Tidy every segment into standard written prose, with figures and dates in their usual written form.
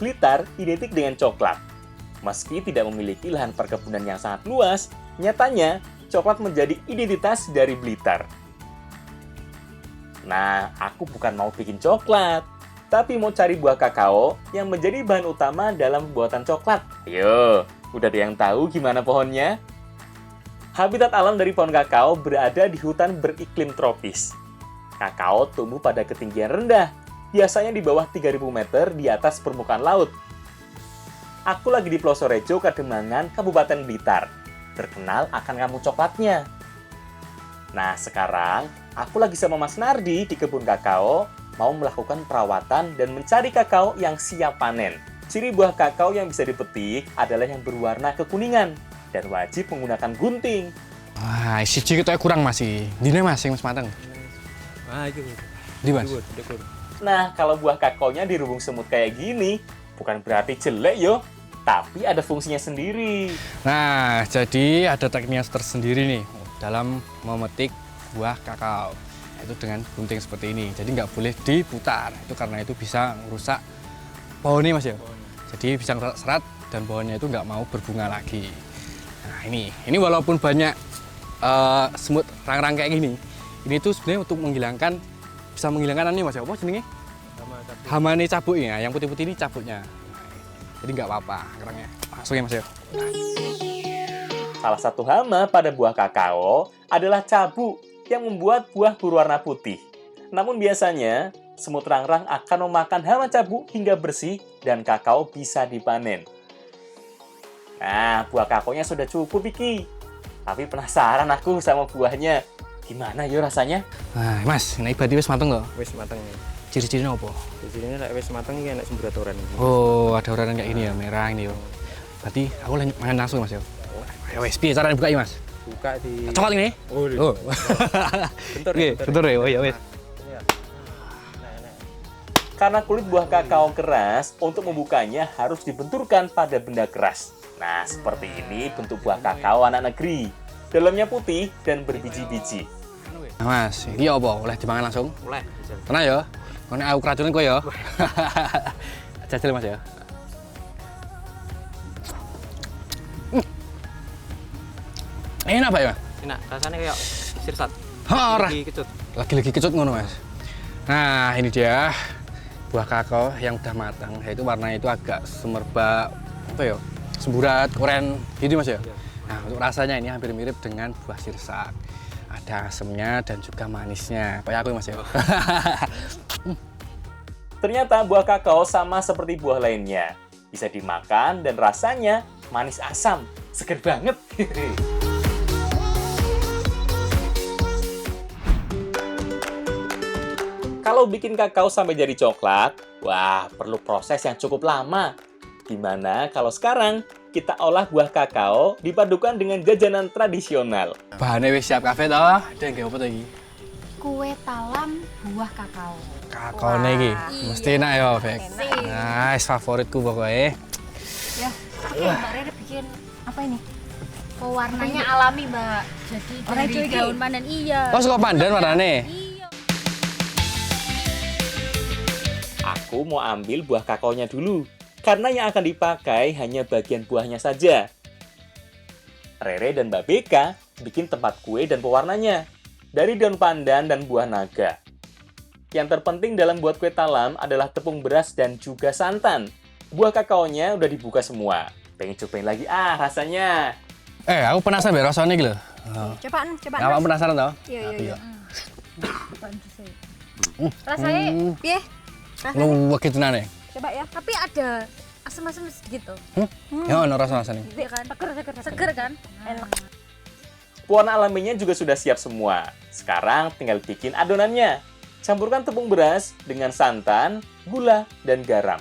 Blitar identik dengan coklat. Meski tidak memiliki lahan perkebunan yang sangat luas, nyatanya coklat menjadi identitas dari Blitar. Nah, aku bukan mau bikin coklat, tapi mau cari buah kakao yang menjadi bahan utama dalam pembuatan coklat. Ayo, udah ada yang tahu gimana pohonnya? Habitat alam dari pohon kakao berada di hutan beriklim tropis. Kakao tumbuh pada ketinggian rendah, biasanya di bawah 3.000 meter di atas permukaan laut. Aku lagi di Plosorejo, Kademangan, Kabupaten Blitar. Terkenal akan kamu coklatnya. Nah, sekarang aku lagi sama Mas Nardi di kebun kakao, mau melakukan perawatan dan mencari kakao yang siap panen. Ciri buah kakao yang bisa dipetik adalah yang berwarna kekuningan dan wajib menggunakan gunting. Wah, siji kita kurang masih. Dine Mas sing wis mateng. Ah, itu. Di Mas. Nah, kalau buah kakaonya dirubung semut kayak gini, bukan berarti jelek yo, tapi ada fungsinya sendiri. Nah, jadi ada tekniknya tersendiri nih dalam memetik buah kakao. Itu dengan gunting seperti ini. Jadi nggak boleh diputar. Itu karena itu bisa merusak pohonnya Mas ya. Jadi bisa serat dan pohonnya itu nggak mau berbunga lagi. Nah, ini walaupun banyak semut rang-rang kayak gini, ini tuh sebenarnya untuk bisa menghilangkan ini Mas ya. Apa jenenge? Hamane cabuknya. Yang putih-putih ini cabuknya. Jadi nggak apa-apa kerangnya. Langsung ya Mas ya. Salah satu hama pada buah kakao adalah cabuk yang membuat buah berwarna putih. Namun biasanya, semut rangrang akan memakan hama cabuk hingga bersih dan kakao bisa dipanen. Nah, buah kakaonya sudah cukup, Iki. Tapi penasaran aku sama buahnya. Gimana yo rasanya? Nah, Mas, ini berarti wis mateng kok. Wis mateng. Ciri-cirinya apa? Jadi nek wis mateng iki enak sembratoran. Oh, ada oraran kayak gini ya, merah ini yo. Berarti aku makan langsung Mas ya. Ayo wes, piye caranya buka Mas? Buka di Coklat ini? Oh. Bentar. Bentar ya. Oh ya wes. Karena kulit buah kakao keras, untuk membukanya harus dibenturkan pada benda keras. Nah, seperti ini bentuk buah kakao anak negeri. Dalamnya putih dan berbiji-biji. Nah, Mas, ini apa? Boleh dimakan langsung? Mulai. Tenang ya. Kau aku keracunin kau ya. Jajal Mas ya. Enak Pak ya? Enak, rasanya kayak sirsat. Ora. Lagi kecut. Lagi kecut ngono Mas. Nah, ini dia buah kakao yang udah matang. Yaitu warnanya itu agak semerbak apa ya? Semburat, oren gitu Mas ya. Nah, untuk rasanya ini hampir mirip dengan buah sirsak. Ada asemnya dan juga manisnya. Kayak aku Mas ya. Ternyata buah kakao sama seperti buah lainnya. Bisa dimakan dan rasanya manis asam. Seger banget. Kalau bikin kakao sampai jadi coklat, wah perlu proses yang cukup lama. Gimana kalau sekarang kita olah buah kakao dipadukan dengan jajanan tradisional? Bahannya wis siap kabeh toh. Ada yang apa lagi? Kue talam buah kakao. Kakao iki. Mesti enak ya, Bek. Nah, favoritku pokoknya. Ya, oke Mbak Rere bikin apa ini? Pewarnanya alami, Mbak. Jadi dari daun pandan iya. Oh, suka pandan warnane. Iya. Aku mau ambil buah kakaonya dulu, karena yang akan dipakai hanya bagian buahnya saja. Rere dan Mbak Beka bikin tempat kue dan pewarnanya dari daun pandan dan buah naga. Yang terpenting dalam buat kue talam adalah tepung beras dan juga santan. Buah kakaonya udah dibuka semua. Pengen cobain lagi rasanya. Aku penasaran biar rasanya gitu. Cobaan. Kamu penasaran toh? Iya. Rasanya piye? Lu begitu nane. Coba ya. Tapi ada asam-asam sedikit tuh. Ya ono rasanya. Iya kan? Seger kan? Enak. Pewarna alaminya juga sudah siap semua. Sekarang tinggal bikin adonannya. Campurkan tepung beras dengan santan, gula, dan garam.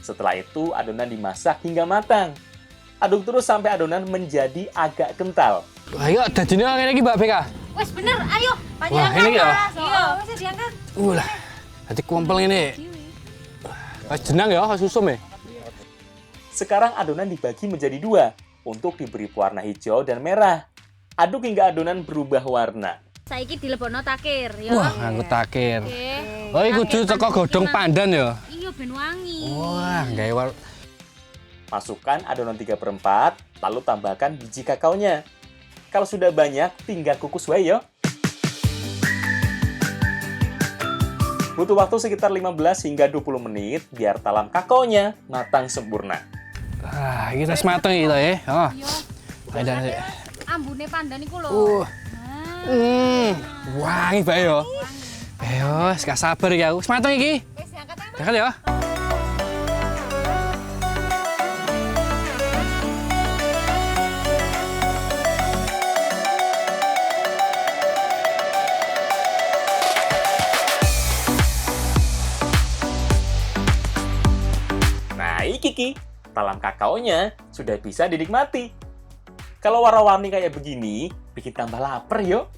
Setelah itu adonan dimasak hingga matang. Aduk terus sampai adonan menjadi agak kental. Ayo, dadinya ngene iki Mbak Beka. Wes bener, ayo. Wah, ini ya. Iya, wes diangkat. Lah. Dadi kumpel ngene. Wis jenang ya, susum ya. Sekarang adonan dibagi menjadi dua untuk diberi warna hijau dan merah. Aduk hingga adonan berubah warna. Saiki dilebokno takir ya. Wah, nganggo takir. Oke. Oh, iki kudu teko godhong pandan ya. Iya, yo ben wangi. Wah, gawe Masukkan adonan 3/4, lalu tambahkan biji kakaonya. Kalau sudah banyak, tinggal kukus wae yo. Butuh waktu sekitar 15 hingga 20 menit biar talam kakaonya matang sempurna. kita mateng gitu ya. Oh. Yo. Ada Ambune pandan iku lho. wangi bae yo. Ayo, gak sabar iki aku. Wis mateng iki. Wis angkat ae. Angkat ya. Nah, iki talam kakaonya sudah bisa dinikmati. Kalau warna-warni kayak begini, bikin tambah lapar yo.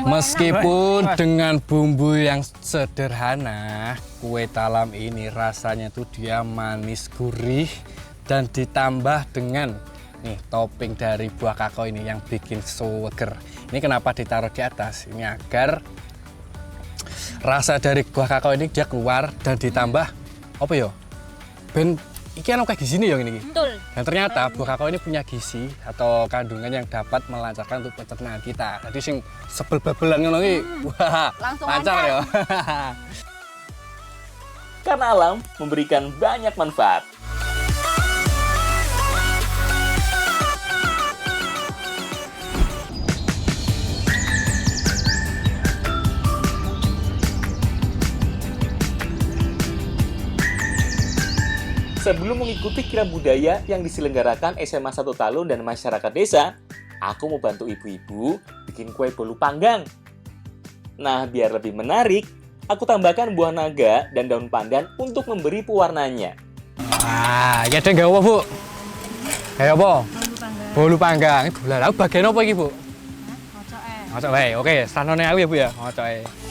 Meskipun dengan bumbu yang sederhana, kue talam ini rasanya tuh dia manis gurih dan ditambah dengan nih topping dari buah kakao ini yang bikin seger. Ini kenapa ditaruh di atas? Ini agar rasa dari buah kakao ini dia keluar dan ditambah apa ya? Ben iki ana kayak gizi ya ini. Betul. Dan ternyata buah kakao ini punya gizi atau kandungan yang dapat melancarkan untuk pencernaan kita. Jadi sing sebel-bebelan ngono iki, wah, Langsung lancar ya. Karena alam memberikan banyak manfaat. Sebelum mengikuti kirab budaya yang diselenggarakan SMA 1 Talun dan masyarakat desa, aku mau bantu ibu-ibu bikin kue bolu panggang. Nah, biar lebih menarik, aku tambahkan buah naga dan daun pandan untuk memberi pewarnanya. Wah, iki ada nggak apa, Bu? Kayak apa? Bolu panggang. Lah, aku bagian apa iki, Bu? Kocoke. Ngocok wae. Oke, sanone aku ya, Bu ya. Ngocoke.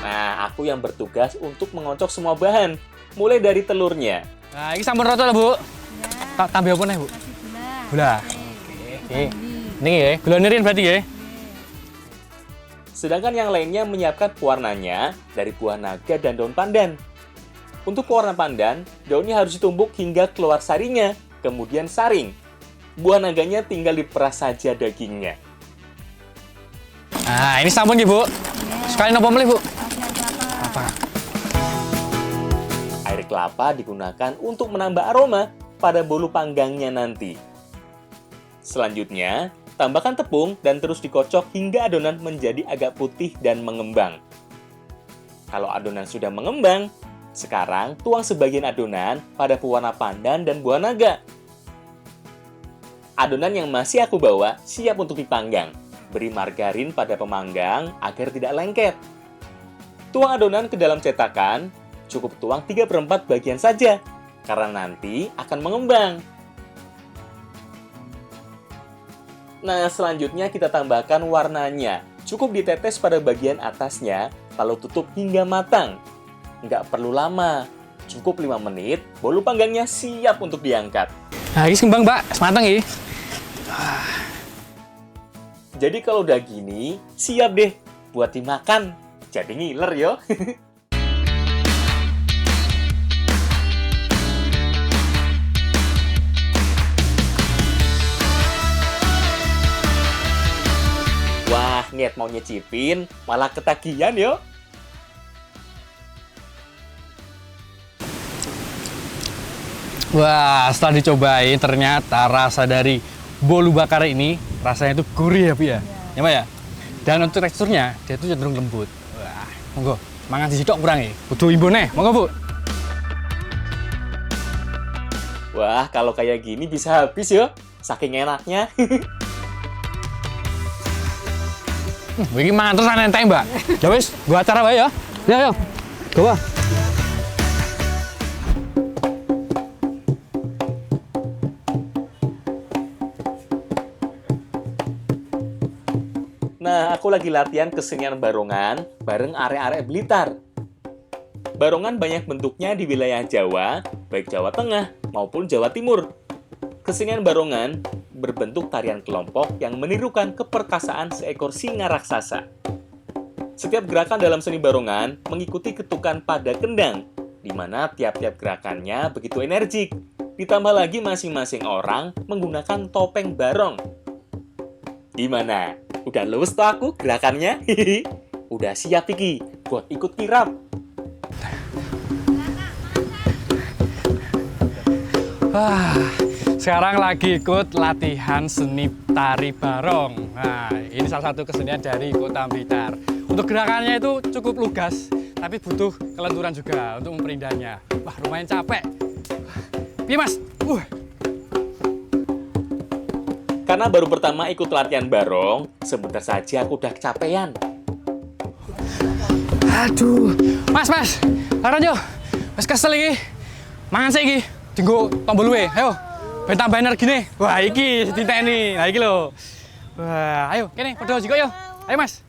Nah, aku yang bertugas untuk mengocok semua bahan, mulai dari telurnya. Nah, ini sampun rata lah, Bu. Tambah apa nih, Bu? Kasih gula. Gula. Oke. Ini ya, gula nirin berarti ya. Sedangkan yang lainnya menyiapkan pewarnanya dari buah naga dan daun pandan. Untuk pewarna pandan, daunnya harus ditumbuk hingga keluar sarinya, kemudian saring. Buah naganya tinggal diperas saja dagingnya. Nah, ini sampun ya, Bu. Sekali nopo melih, Bu? Apa? Air kelapa digunakan untuk menambah aroma pada bolu panggangnya nanti. Selanjutnya, tambahkan tepung dan terus dikocok hingga adonan menjadi agak putih dan mengembang. Kalau adonan sudah mengembang, sekarang tuang sebagian adonan pada pewarna pandan dan buah naga. Adonan yang masih aku bawa siap untuk dipanggang. Beri margarin pada pemanggang agar tidak lengket. Tuang adonan ke dalam cetakan, cukup tuang 3/4 bagian saja, karena nanti akan mengembang. Nah, selanjutnya kita tambahkan warnanya. Cukup ditetes pada bagian atasnya, lalu tutup hingga matang. Nggak perlu lama, cukup 5 menit, bolu panggangnya siap untuk diangkat. Nah, ini kembang, Mbak. Sematang ya. Jadi kalau udah gini, siap deh buat dimakan. Jadi ngiler yo. Wah, niat mau nyicipin, malah ketagihan yo. Wah, setelah dicobain ternyata rasa dari bolu bakar ini rasanya itu gurih ya, Bu ya. Ya, Pak ya. Dan untuk teksturnya dia itu cenderung lembut. Wah, monggo, mangan di sitok kurang ya. Kudu imbone, monggo, Bu. Wah, kalau kayak gini bisa habis yo. Saking enaknya. Iki mangan terus enteng, Mbak. Ya wis, gua acara wae ya. Ya, Gowa. Nah, aku lagi latihan kesenian barongan bareng arek-arek Blitar. Barongan banyak bentuknya di wilayah Jawa, baik Jawa Tengah maupun Jawa Timur. Kesenian barongan berbentuk tarian kelompok yang menirukan keperkasaan seekor singa raksasa. Setiap gerakan dalam seni barongan mengikuti ketukan pada kendang, di mana tiap-tiap gerakannya begitu energik. Ditambah lagi masing-masing orang menggunakan topeng barong. Gimana? Udah luwes toh aku gerakannya? Udah siap iki buat ikut kirap? Wah, sekarang lagi ikut latihan seni tari barong. Nah, ini salah satu kesenian dari Kota Blitar. Untuk gerakannya itu cukup lugas, tapi butuh kelenturan juga untuk memperindahnya. Wah, lumayan capek. Piye, Mas? Karena baru pertama ikut latihan barong, sebentar saja aku udah kecapean. Aduh, Mas, laran yo. Wes kesel iki. Mangan sik iki. Dienggo tombol luwe. Ayo. Ben tambah energine. Wah, iki diteni. Nah, iki lho. Wah, ayo kene padha jiko yo. Ayo, Mas.